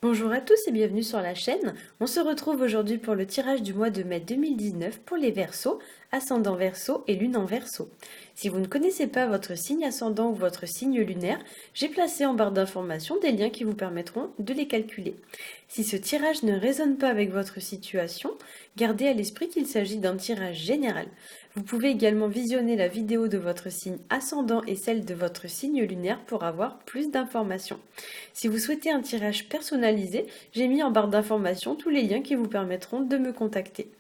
Bonjour à tous et bienvenue sur la chaîne. On se retrouve aujourd'hui pour le tirage du mois de mai 2019 pour les Verseaux, ascendant Verseau et lune en Verseau. Si vous ne connaissez pas votre signe ascendant ou votre signe lunaire, j'ai placé en barre d'information des liens qui vous permettront de les calculer. Si ce tirage ne résonne pas avec votre situation, gardez à l'esprit qu'il s'agit d'un tirage général. Vous pouvez également visionner la vidéo de votre signe ascendant et celle de votre signe lunaire pour avoir plus d'informations. Si vous souhaitez un tirage personnalisé, j'ai mis en barre d'information tous les liens qui vous permettront de me contacter.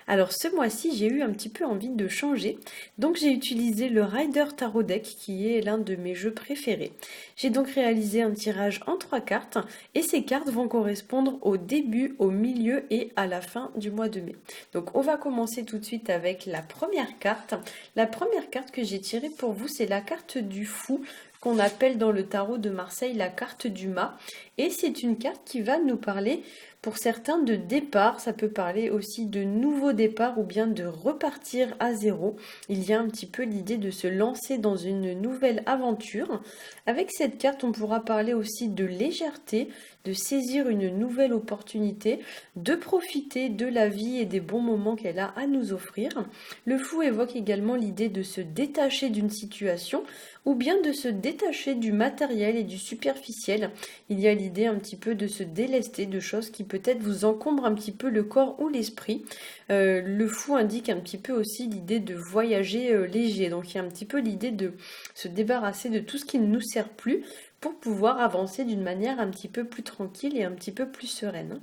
Alors ce mois-ci, j'ai eu un petit peu envie de changer, donc j'ai utilisé le Rider Tarot Deck qui est l'un de mes jeux préférés. J'ai donc réalisé un tirage en 3 cartes et ces cartes vont correspondre au début, au milieu et à la fin du mois de mai. Donc on va commencer tout de suite avec la première carte. La première carte que j'ai tirée pour vous, c'est la carte du fou, qu'on appelle dans le tarot de Marseille la carte du mât. Et c'est une carte qui va nous parler, pour certains, de départ. Ça peut parler aussi de nouveau départ ou bien de repartir à zéro. Il y a un petit peu l'idée de se lancer dans une nouvelle aventure. Avec cette carte, on pourra parler aussi de légèreté, de saisir une nouvelle opportunité, de profiter de la vie et des bons moments qu'elle a à nous offrir. Le fou évoque également l'idée de se détacher d'une situation ou bien de se détacher du matériel et du superficiel. Il y a l'idée un petit peu de se délester de choses qui peut-être vous encombrent un petit peu le corps ou l'esprit. Le fou indique un petit peu aussi l'idée de voyager léger. Donc il y a un petit peu l'idée de se débarrasser de tout ce qui ne nous sert plus pour pouvoir avancer d'une manière un petit peu plus tranquille et un petit peu plus sereine.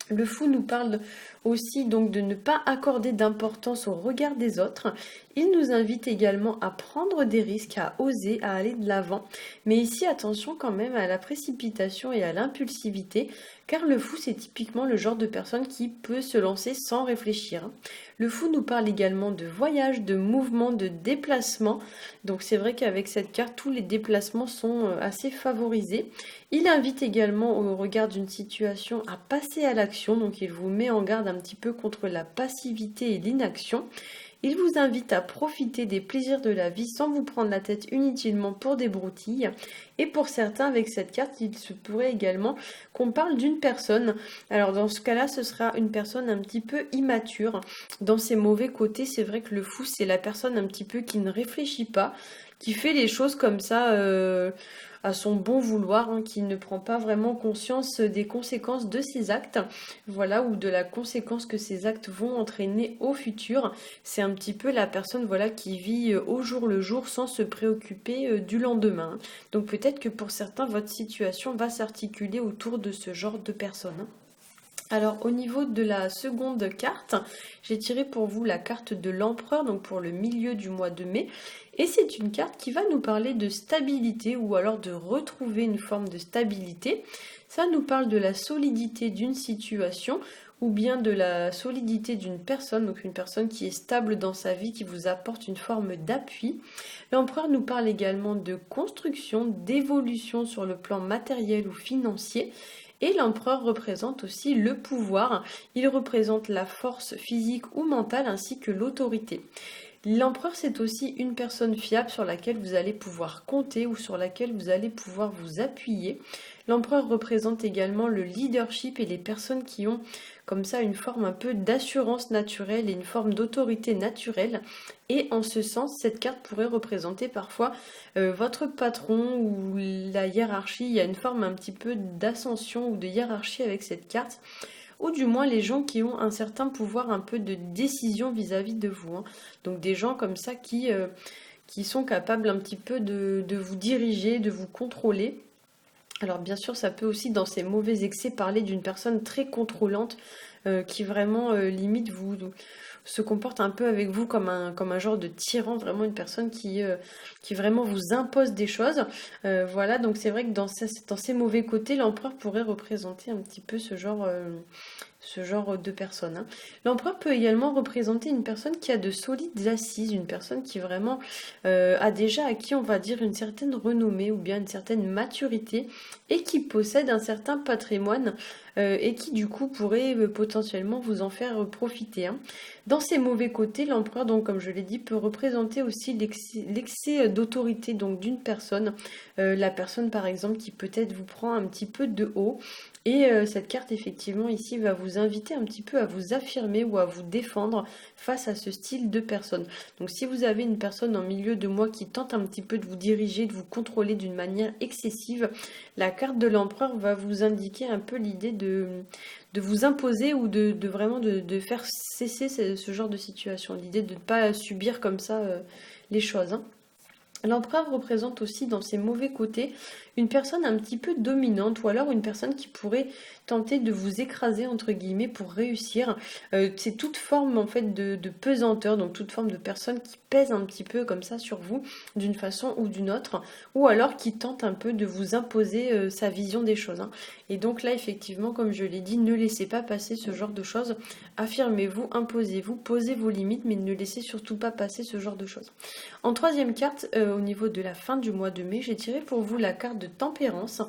Le fou nous parle aussi donc de ne pas accorder d'importance au regard des autres. Il nous invite également à prendre des risques, à oser, à aller de l'avant. Mais ici, attention quand même à la précipitation et à l'impulsivité, car le fou, c'est typiquement le genre de personne qui peut se lancer sans réfléchir. Le fou nous parle également de voyage, de mouvement, de déplacement. Donc c'est vrai qu'avec cette carte, tous les déplacements sont assez favorisés. Il invite également au regard d'une situation à passer à l'action, donc il vous met en garde un petit peu contre la passivité et l'inaction. Il vous invite à profiter des plaisirs de la vie sans vous prendre la tête inutilement pour des broutilles. Et pour certains, avec cette carte, il se pourrait également qu'on parle d'une personne. Alors dans ce cas-là, ce sera une personne un petit peu immature. Dans ses mauvais côtés, c'est vrai que le fou, c'est la personne un petit peu qui ne réfléchit pas, qui fait les choses comme ça à son bon vouloir, hein, qui ne prend pas vraiment conscience des conséquences de ses actes, voilà, ou de la conséquence que ces actes vont entraîner au futur. C'est un petit peu la personne, voilà, qui vit au jour le jour sans se préoccuper du lendemain. Donc peut-être que pour certains, votre situation va s'articuler autour de ce genre de personnes. Alors au niveau de la seconde carte, j'ai tiré pour vous la carte de l'empereur, donc pour le milieu du mois de mai. Et c'est une carte qui va nous parler de stabilité ou alors de retrouver une forme de stabilité. Ça nous parle de la solidité d'une situation ou bien de la solidité d'une personne, donc une personne qui est stable dans sa vie, qui vous apporte une forme d'appui. L'empereur nous parle également de construction, d'évolution sur le plan matériel ou financier. Et l'empereur représente aussi le pouvoir, il représente la force physique ou mentale ainsi que l'autorité. L'empereur, c'est aussi une personne fiable sur laquelle vous allez pouvoir compter ou sur laquelle vous allez pouvoir vous appuyer. L'empereur représente également le leadership et les personnes qui ont comme ça une forme un peu d'assurance naturelle et une forme d'autorité naturelle. Et en ce sens, cette carte pourrait représenter parfois votre patron ou la hiérarchie. Il y a une forme un petit peu d'ascension ou de hiérarchie avec cette carte, ou du moins les gens qui ont un certain pouvoir un peu de décision vis-à-vis de vous, hein. Donc des gens comme ça qui sont capables un petit peu de vous diriger, de vous contrôler. Alors bien sûr, ça peut aussi, dans ces mauvais excès, parler d'une personne très contrôlante qui vraiment limite vous se comporte un peu avec vous comme un genre de tyran, vraiment une personne qui vraiment vous impose des choses. Voilà, donc c'est vrai que dans ces mauvais côtés, l'empereur pourrait représenter un petit peu ce genre de personne, hein. L'empereur peut également représenter une personne qui a de solides assises, une personne qui vraiment a déjà acquis, on va dire, une certaine renommée ou bien une certaine maturité et qui possède un certain patrimoine et qui du coup pourrait potentiellement vous en faire profiter, hein. Dans ses mauvais côtés, l'empereur, donc comme je l'ai dit, peut représenter aussi l'excès d'autorité donc d'une personne, la personne par exemple qui peut-être vous prend un petit peu de haut Et cette carte, effectivement, ici, va vous inviter un petit peu à vous affirmer ou à vous défendre face à ce style de personne. Donc si vous avez une personne en milieu de mois qui tente un petit peu de vous diriger, de vous contrôler d'une manière excessive, la carte de l'empereur va vous indiquer un peu l'idée de vous imposer ou de vraiment de faire cesser ce genre de situation. L'idée de ne pas subir comme ça les choses, hein. L'empereur représente aussi dans ses mauvais côtés une personne un petit peu dominante ou alors une personne qui pourrait tenter de vous écraser entre guillemets pour réussir. C'est toute forme en fait de pesanteur, donc toute forme de personne qui pèse un petit peu comme ça sur vous d'une façon ou d'une autre, ou alors qui tente un peu de vous imposer sa vision des choses, hein. Et donc là effectivement, comme je l'ai dit, ne laissez pas passer ce genre de choses. Affirmez-vous, imposez-vous, posez vos limites, mais ne laissez surtout pas passer ce genre de choses. En troisième carte, au niveau de la fin du mois de mai, j'ai tiré pour vous la carte de tempérance.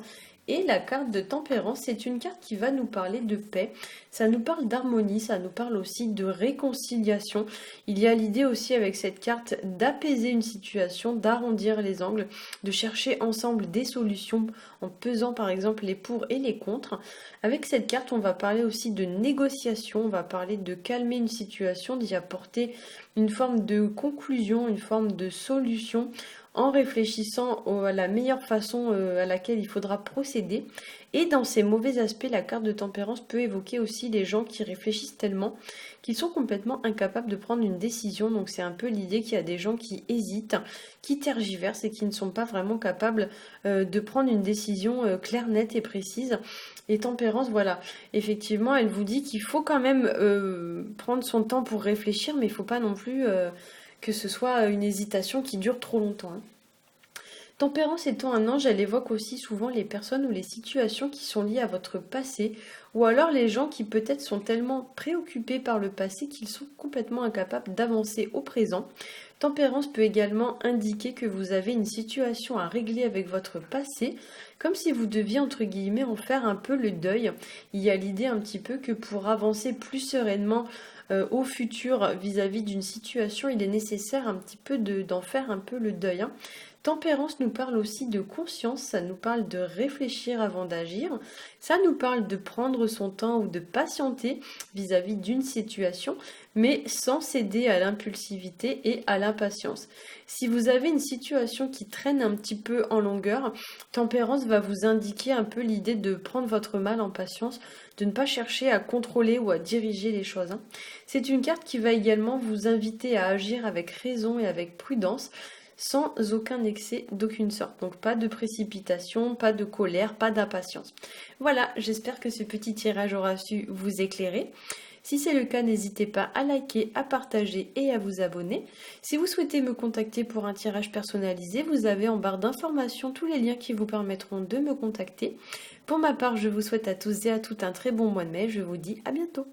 Et la carte de tempérance, c'est une carte qui va nous parler de paix, ça nous parle d'harmonie, ça nous parle aussi de réconciliation. Il y a l'idée aussi avec cette carte d'apaiser une situation, d'arrondir les angles, de chercher ensemble des solutions en pesant par exemple les pour et les contre. Avec cette carte, on va parler aussi de négociation, on va parler de calmer une situation, d'y apporter une forme de conclusion, une forme de solution en réfléchissant à la meilleure façon à laquelle il faudra procéder. Et dans ces mauvais aspects, la carte de tempérance peut évoquer aussi les gens qui réfléchissent tellement qu'ils sont complètement incapables de prendre une décision. Donc c'est un peu l'idée qu'il y a des gens qui hésitent, qui tergiversent et qui ne sont pas vraiment capables de prendre une décision claire, nette et précise. Et tempérance, voilà, effectivement, elle vous dit qu'il faut quand même prendre son temps pour réfléchir, mais il ne faut pas non plus que ce soit une hésitation qui dure trop longtemps, hein. Tempérance étant un ange, elle évoque aussi souvent les personnes ou les situations qui sont liées à votre passé, ou alors les gens qui peut-être sont tellement préoccupés par le passé qu'ils sont complètement incapables d'avancer au présent. Tempérance peut également indiquer que vous avez une situation à régler avec votre passé, comme si vous deviez entre guillemets en faire un peu le deuil. Il y a l'idée un petit peu que pour avancer plus sereinement au futur vis-à-vis d'une situation, il est nécessaire un petit peu d'en faire un peu le deuil, hein. Tempérance nous parle aussi de conscience, ça nous parle de réfléchir avant d'agir, ça nous parle de prendre son temps ou de patienter vis-à-vis d'une situation, mais sans céder à l'impulsivité et à l'impatience. Si vous avez une situation qui traîne un petit peu en longueur, Tempérance va vous indiquer un peu l'idée de prendre votre mal en patience, de ne pas chercher à contrôler ou à diriger les choses, hein. C'est une carte qui va également vous inviter à agir avec raison et avec prudence, sans aucun excès d'aucune sorte. Donc pas de précipitation, pas de colère, pas d'impatience. Voilà, j'espère que ce petit tirage aura su vous éclairer. Si c'est le cas, n'hésitez pas à liker, à partager et à vous abonner. Si vous souhaitez me contacter pour un tirage personnalisé, vous avez en barre d'informations tous les liens qui vous permettront de me contacter. Pour ma part, je vous souhaite à tous et à toutes un très bon mois de mai. Je vous dis à bientôt.